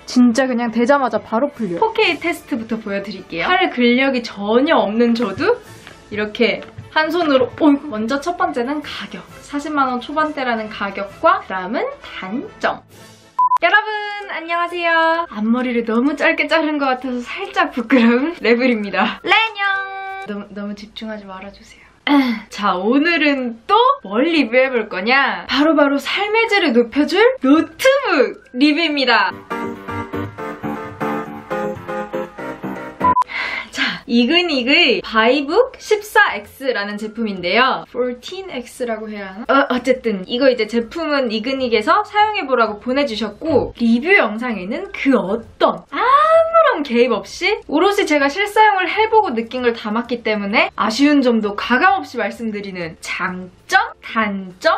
진짜 그냥 대자마자 바로 풀려요. 4K 테스트부터 보여드릴게요. 팔 근력이 전혀 없는 저도 이렇게 한 손으로 먼저 첫 번째는 가격. 40만원 초반대라는 가격과 그 다음은 단점. 여러분 안녕하세요. 앞머리를 너무 짧게 자른 것 같아서 살짝 부끄러운 레블입니다. 래녕! 너무 집중하지 말아주세요. 자, 오늘은 또 뭘 리뷰해볼 거냐? 바로 삶의 질을 높여줄 노트북 리뷰입니다. 이그닉의 바이북 14X라는 제품인데요. 14X라고 해야 하나? 어쨌든 이거 이제 제품은 이그닉에서 사용해보라고 보내주셨고 리뷰 영상에는 그 어떤 아무런 개입 없이 오롯이 제가 실사용을 해보고 느낀 걸 담았기 때문에 아쉬운 점도 가감없이 말씀드리는 장점, 단점,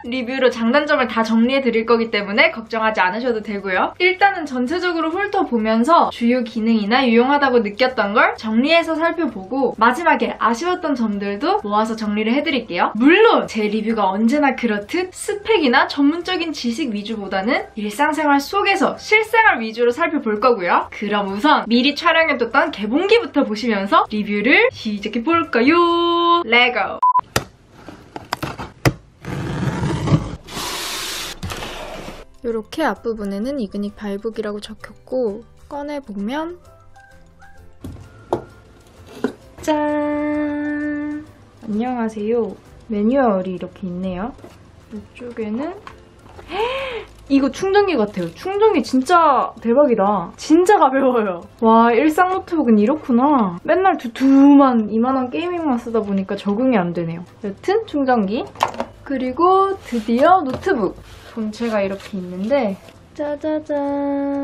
리뷰로 장단점을 다 정리해드릴 거기 때문에 걱정하지 않으셔도 되고요. 일단은 전체적으로 훑어보면서 주요 기능이나 유용하다고 느꼈던 걸 정리해서 살펴보고 마지막에 아쉬웠던 점들도 모아서 정리를 해드릴게요. 물론 제 리뷰가 언제나 그렇듯 스펙이나 전문적인 지식 위주보다는 일상생활 속에서 실생활 위주로 살펴볼 거고요. 그럼 우선 미리 촬영해뒀던 개봉기부터 보시면서 리뷰를 시작해볼까요? 레고! 이렇게 앞부분에는 이그닉 바이북이라고 적혔고 꺼내보면 짠! 안녕하세요. 매뉴얼이 이렇게 있네요. 이쪽에는 이거 충전기 같아요. 충전기 진짜 대박이다. 진짜 가벼워요. 와, 일상 노트북은 이렇구나. 맨날 두툼한 이만한 게이밍만 쓰다 보니까 적응이 안 되네요. 여튼 충전기. 그리고 드디어 노트북. 본체가 이렇게 있는데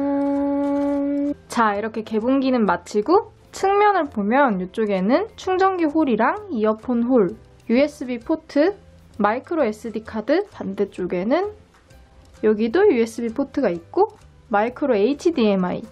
짜자잔. 자, 이렇게 개봉기는 마치고 측면을 보면 이쪽에는 충전기 홀이랑 이어폰 홀, USB 포트, 마이크로 SD 카드, 반대쪽에는 여기도 USB 포트가 있고 마이크로 HDMI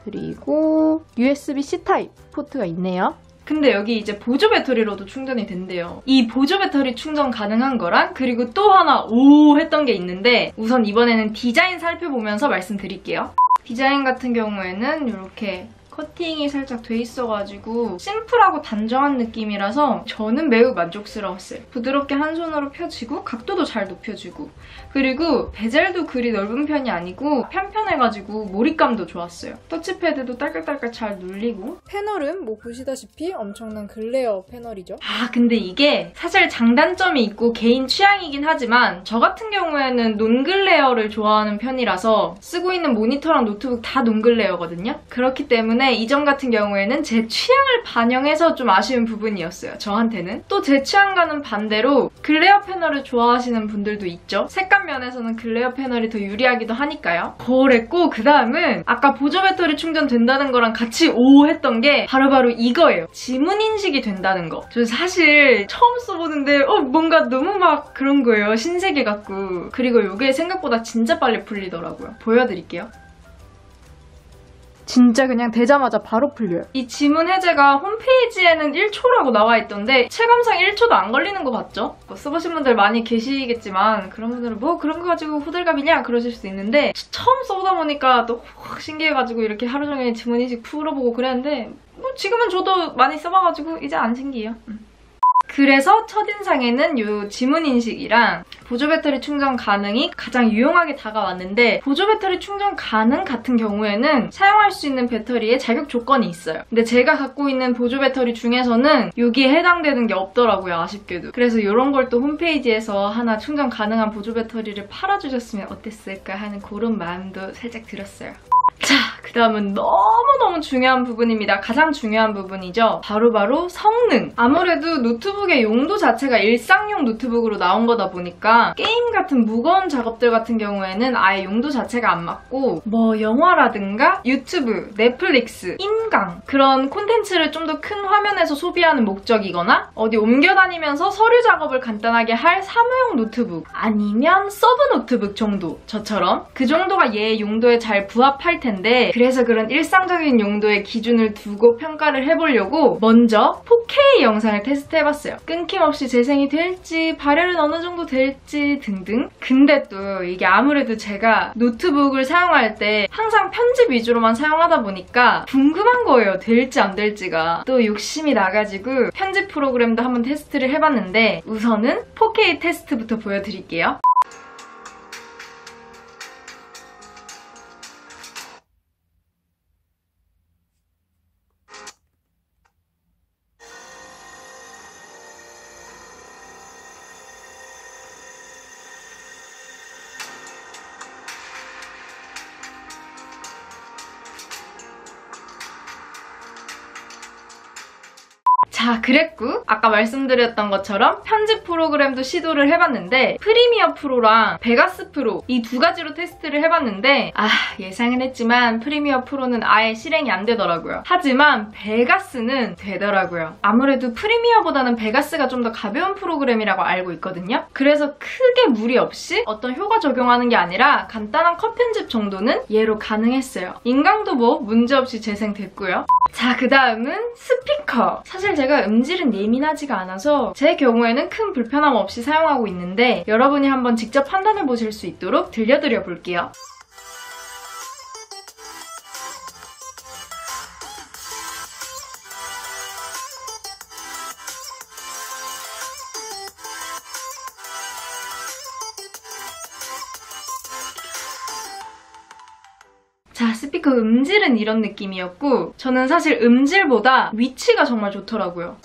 그리고 USB-C 타입 포트가 있네요. 근데 여기 이제 보조 배터리로도 충전이 된대요. 이 보조 배터리 충전 가능한 거랑 그리고 또 하나 오 했던 게 있는데 우선 이번에는 디자인 살펴보면서 말씀드릴게요. 디자인 같은 경우에는 이렇게 커팅이 살짝 돼 있어가지고 심플하고 단정한 느낌이라서 저는 매우 만족스러웠어요. 부드럽게 한 손으로 펴지고 각도도 잘 높여주고 그리고 베젤도 그리 넓은 편이 아니고 편편해가지고 몰입감도 좋았어요. 터치패드도 딸깍딸깍 잘 눌리고 패널은 뭐 보시다시피 엄청난 글레어 패널이죠. 근데 이게 사실 장단점이 있고 개인 취향이긴 하지만 저 같은 경우에는 논글레어를 좋아하는 편이라서 쓰고 있는 모니터랑 노트북 다 논글레어거든요. 그렇기 때문에 이 점 같은 경우에는 제 취향을 반영해서 좀 아쉬운 부분이었어요. 저한테는. 또 제 취향과는 반대로 글레어 패널을 좋아하시는 분들도 있죠. 색감 면에서는 글레어 패널이 더 유리하기도 하니까요. 그랬고 그 다음은 아까 보조 배터리 충전된다는 거랑 같이 오 했던 게 바로 이거예요. 지문 인식이 된다는 거. 저 사실 처음 써보는데 뭔가 너무 막 그런 거예요. 신세계 같고. 그리고 이게 생각보다 진짜 빨리 풀리더라고요. 보여드릴게요. 진짜 그냥 대자마자 바로 풀려요. 이 지문 해제가 홈페이지에는 1초라고 나와 있던데 체감상 1초도 안 걸리는 거 같죠? 써보신 분들 많이 계시겠지만 그런 분들은 뭐 그런 거 가지고 호들갑이냐 그러실 수도 있는데 처음 써보다 보니까 또 확 신기해가지고 이렇게 하루 종일 지문 인식 풀어보고 그랬는데 뭐 지금은 저도 많이 써봐가지고 이제 안 신기해요. 그래서 첫인상에는 이 지문 인식이랑 보조 배터리 충전 가능이 가장 유용하게 다가왔는데 보조 배터리 충전 가능 같은 경우에는 사용할 수 있는 배터리에 자격 조건이 있어요. 근데 제가 갖고 있는 보조 배터리 중에서는 여기에 해당되는 게 없더라고요, 아쉽게도. 그래서 이런 걸 또 홈페이지에서 하나 충전 가능한 보조 배터리를 팔아주셨으면 어땠을까 하는 그런 마음도 살짝 들었어요. 자, 그 다음은 너무너무 중요한 부분입니다. 가장 중요한 부분이죠. 바로 성능. 아무래도 노트북의 용도 자체가 일상용 노트북으로 나온 거다 보니까 게임 같은 무거운 작업들 같은 경우에는 아예 용도 자체가 안 맞고 뭐 영화라든가 유튜브, 넷플릭스, 인강 그런 콘텐츠를 좀 더 큰 화면에서 소비하는 목적이거나 어디 옮겨다니면서 서류 작업을 간단하게 할 사무용 노트북 아니면 서브 노트북 정도 저처럼 그 정도가 얘의 용도에 잘 부합할 텐데 텐데 그래서 그런 일상적인 용도의 기준을 두고 평가를 해보려고 먼저 4K 영상을 테스트해봤어요. 끊김없이 재생이 될지 발열은 어느 정도 될지 등등. 근데 또 이게 아무래도 제가 노트북을 사용할 때 항상 편집 위주로만 사용하다 보니까 궁금한 거예요. 될지 안 될지가. 또 욕심이 나가지고 편집 프로그램도 한번 테스트를 해봤는데 우선은 4K 테스트부터 보여드릴게요. 자, 그랬고 아까 말씀드렸던 것처럼 편집 프로그램도 시도를 해봤는데 프리미어 프로랑 베가스 프로 이 두 가지로 테스트를 해봤는데 예상은 했지만 프리미어 프로는 아예 실행이 안 되더라고요. 하지만 베가스는 되더라고요. 아무래도 프리미어보다는 베가스가 좀 더 가벼운 프로그램이라고 알고 있거든요. 그래서 크게 무리 없이 어떤 효과 적용하는 게 아니라 간단한 컷 편집 정도는 얘로 가능했어요. 인강도 뭐 문제없이 재생됐고요. 자, 그 다음은 스피커. 사실 제가 음질은 예민하지가 않아서 제 경우에는 큰 불편함 없이 사용하고 있는데 여러분이 한번 직접 판단해 보실 수 있도록 들려드려 볼게요. 자, 스피커 음질은 이런 느낌이었고 저는 사실 음질보다 위치가 정말 좋더라고요.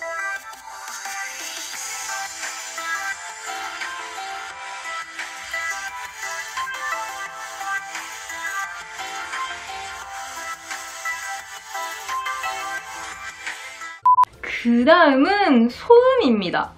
그 다음은 소음입니다.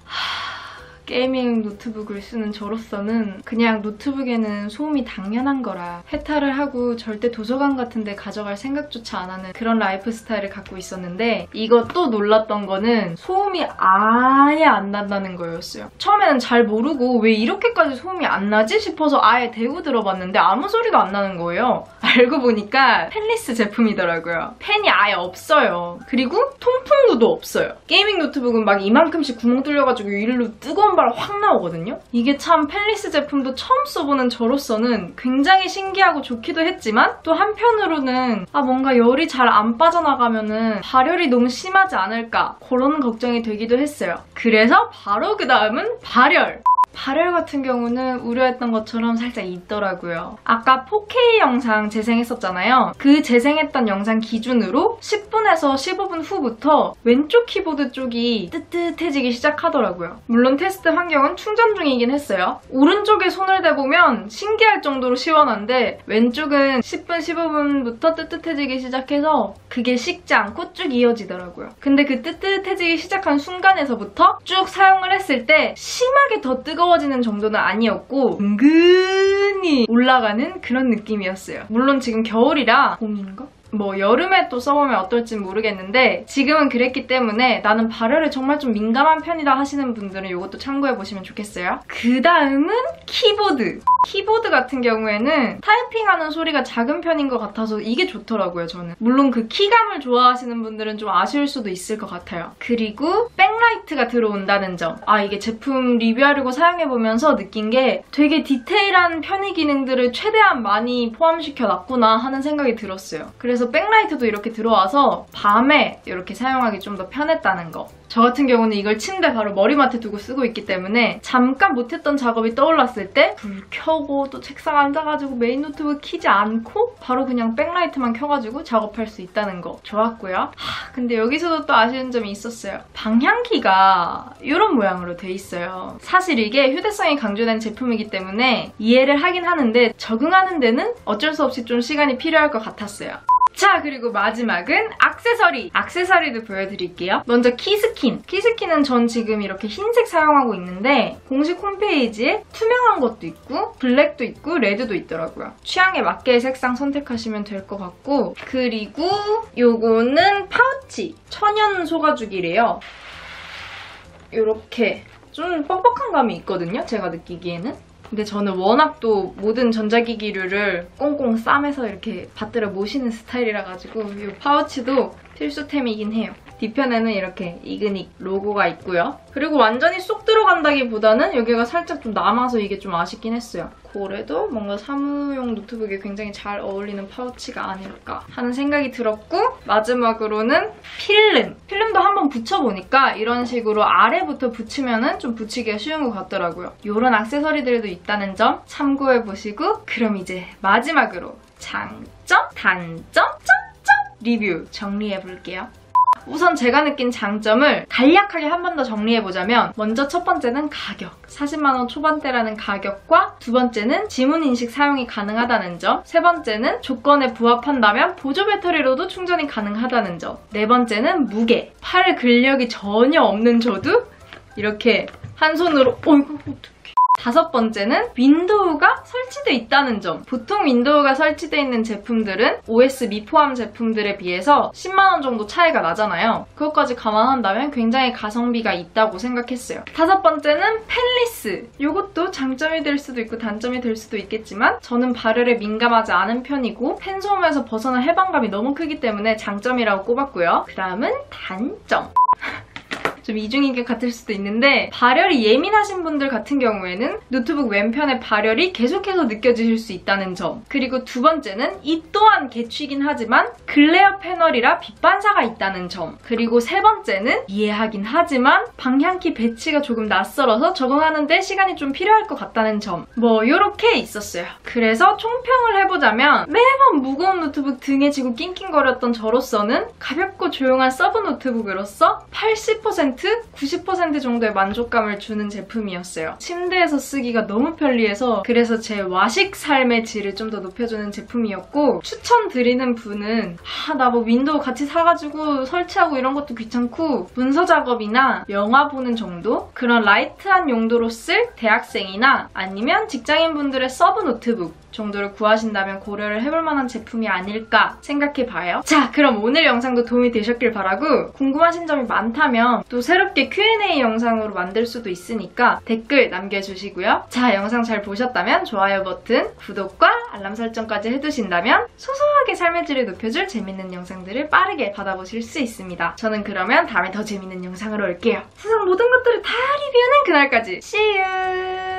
게이밍 노트북을 쓰는 저로서는 그냥 노트북에는 소음이 당연한 거라 해탈을 하고 절대 도서관 같은 데 가져갈 생각조차 안 하는 그런 라이프 스타일을 갖고 있었는데 이것도 놀랐던 거는 소음이 아예 안 난다는 거였어요. 처음에는 잘 모르고 왜 이렇게까지 소음이 안 나지 싶어서 아예 대고 들어봤는데 아무 소리도 안 나는 거예요. 알고 보니까 펜리스 제품이더라고요. 펜이 아예 없어요. 그리고 통풍구도 없어요. 게이밍 노트북은 막 이만큼씩 구멍 뚫려가지고 위로 뜨거운 발 확 나오거든요. 이게 참 펜리스 제품도 처음 써보는 저로서는 굉장히 신기하고 좋기도 했지만 또 한편으로는 뭔가 열이 잘 안 빠져나가면은 발열이 너무 심하지 않을까 그런 걱정이 되기도 했어요. 그래서 바로 그 다음은 발열. 발열 같은 경우는 우려했던 것처럼 살짝 있더라고요. 아까 4K 영상 재생했었잖아요. 그 재생했던 영상 기준으로 10분에서 15분 후부터 왼쪽 키보드 쪽이 뜨뜻해지기 시작하더라고요. 물론 테스트 환경은 충전 중이긴 했어요. 오른쪽에 손을 대보면 신기할 정도로 시원한데 왼쪽은 10분, 15분부터 뜨뜻해지기 시작해서 그게 식지 않고 쭉 이어지더라고요. 근데 그 뜨뜻해지기 시작한 순간에서부터 쭉 사용을 했을 때 심하게 더 뜨거워지는 정도는 아니었고 은근히 올라가는 그런 느낌이었어요. 물론 지금 겨울이라 봄인가? 뭐 여름에 또 써보면 어떨진 모르겠는데 지금은 그랬기 때문에 나는 발열에 정말 좀 민감한 편이다 하시는 분들은 이것도 참고해보시면 좋겠어요. 그 다음은 키보드. 키보드 같은 경우에는 타이핑하는 소리가 작은 편인 것 같아서 이게 좋더라고요, 저는. 물론 그 키감을 좋아하시는 분들은 좀 아쉬울 수도 있을 것 같아요. 그리고 백라이트가 들어온다는 점. 이게 제품 리뷰하려고 사용해보면서 느낀 게 되게 디테일한 편의 기능들을 최대한 많이 포함시켜놨구나 하는 생각이 들었어요. 그래서 백라이트도 이렇게 들어와서 밤에 이렇게 사용하기 좀 더 편했다는 거. 저 같은 경우는 이걸 침대 바로 머리맡에 두고 쓰고 있기 때문에 잠깐 못했던 작업이 떠올랐을 때 불 켜고 또 책상 앉아가지고 메인 노트북 키지 않고 바로 그냥 백라이트만 켜가지고 작업할 수 있다는 거 좋았고요. 근데 여기서도 또 아쉬운 점이 있었어요. 방향키가 이런 모양으로 돼 있어요. 사실 이게 휴대성이 강조된 제품이기 때문에 이해를 하긴 하는데 적응하는 데는 어쩔 수 없이 좀 시간이 필요할 것 같았어요. 자, 그리고 마지막은 액세서리! 액세서리도 보여드릴게요. 먼저 키스킨. 키스킨은 전 지금 이렇게 흰색 사용하고 있는데 공식 홈페이지에 투명한 것도 있고 블랙도 있고 레드도 있더라고요. 취향에 맞게 색상 선택하시면 될 것 같고 그리고 요거는 파우치. 천연 소가죽이래요. 요렇게 좀 뻑뻑한 감이 있거든요, 제가 느끼기에는. 근데 저는 워낙 또 모든 전자기기류를 꽁꽁 싸매서 이렇게 받들어 모시는 스타일이라 가지고 이 파우치도 필수템이긴 해요. 뒤편에는 이렇게 이그닉 로고가 있고요. 그리고 완전히 쏙 들어간다기보다는 여기가 살짝 좀 남아서 이게 좀 아쉽긴 했어요. 그래도 뭔가 사무용 노트북에 굉장히 잘 어울리는 파우치가 아닐까 하는 생각이 들었고, 마지막으로는 필름! 필름도 한번 붙여보니까 이런 식으로 아래부터 붙이면은 좀 붙이기가 쉬운 것 같더라고요. 이런 액세서리들도 있다는 점 참고해보시고, 그럼 이제 마지막으로 장점, 단점, 점점 리뷰 정리해볼게요. 우선 제가 느낀 장점을 간략하게 한 번 더 정리해보자면, 먼저 첫 번째는 가격. 40만원 초반대라는 가격과, 두 번째는 지문인식 사용이 가능하다는 점, 세 번째는 조건에 부합한다면 보조 배터리로도 충전이 가능하다는 점, 네 번째는 무게. 팔 근력이 전혀 없는 저도 이렇게 한 손으로 어이구 어떡해. 다섯 번째는 윈도우가 설치되어 있다는 점. 보통 윈도우가 설치되어 있는 제품들은 OS 미포함 제품들에 비해서 10만원 정도 차이가 나잖아요. 그것까지 감안한다면 굉장히 가성비가 있다고 생각했어요. 다섯 번째는 펜리스. 이것도 장점이 될 수도 있고 단점이 될 수도 있겠지만 저는 발열에 민감하지 않은 편이고 펜소음에서 벗어난 해방감이 너무 크기 때문에 장점이라고 꼽았고요. 그 다음은 단점. 좀 이중인격 같을 수도 있는데, 발열이 예민하신 분들 같은 경우에는 노트북 왼편의 발열이 계속해서 느껴지실 수 있다는 점. 그리고 두 번째는 이 또한 개취긴 하지만 글레어 패널이라 빛 반사가 있다는 점. 그리고 세 번째는 이해하긴 하지만 방향키 배치가 조금 낯설어서 적응하는데 시간이 좀 필요할 것 같다는 점. 뭐 요렇게 있었어요. 그래서 총평을 해보자면, 매번 무거운 노트북 등에 지고 낑낑거렸던 저로서는 가볍고 조용한 서브 노트북으로서 80% 90% 정도의 만족감을 주는 제품이었어요. 침대에서 쓰기가 너무 편리해서, 그래서 제 와식 삶의 질을 좀 더 높여주는 제품이었고, 추천드리는 분은 나 뭐 윈도우 같이 사가지고 설치하고 이런 것도 귀찮고 문서 작업이나 영화 보는 정도? 그런 라이트한 용도로 쓸 대학생이나 아니면 직장인분들의 서브 노트북 정도를 구하신다면 고려를 해볼 만한 제품이 아닐까 생각해봐요. 자, 그럼 오늘 영상도 도움이 되셨길 바라고, 궁금하신 점이 많다면 또 새롭게 Q&A 영상으로 만들 수도 있으니까 댓글 남겨주시고요. 자, 영상 잘 보셨다면 좋아요 버튼, 구독과 알람 설정까지 해두신다면 소소하게 삶의 질을 높여줄 재밌는 영상들을 빠르게 받아보실 수 있습니다. 저는 그러면 다음에 더 재밌는 영상으로 올게요. 세상 모든 것들을 다 리뷰하는 그날까지 See you!